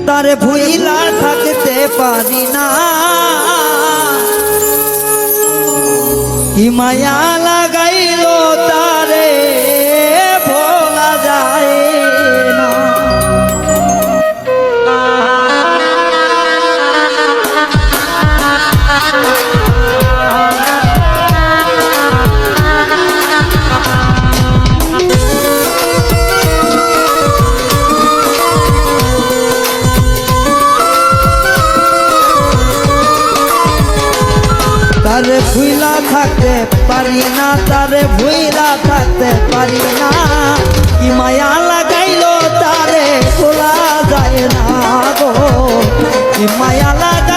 তারে ভুইলা থাকতে পারি না, কি মায়া লাগাইলো তারে ভোলা যায় না। তারে ভুইলা থাকতে পারি না, তারে ভুইলা থাকতে পারি না, কি মায়া লাগাইলো তারে ভোলা যায় না গো, কি মায়া লাগাইলো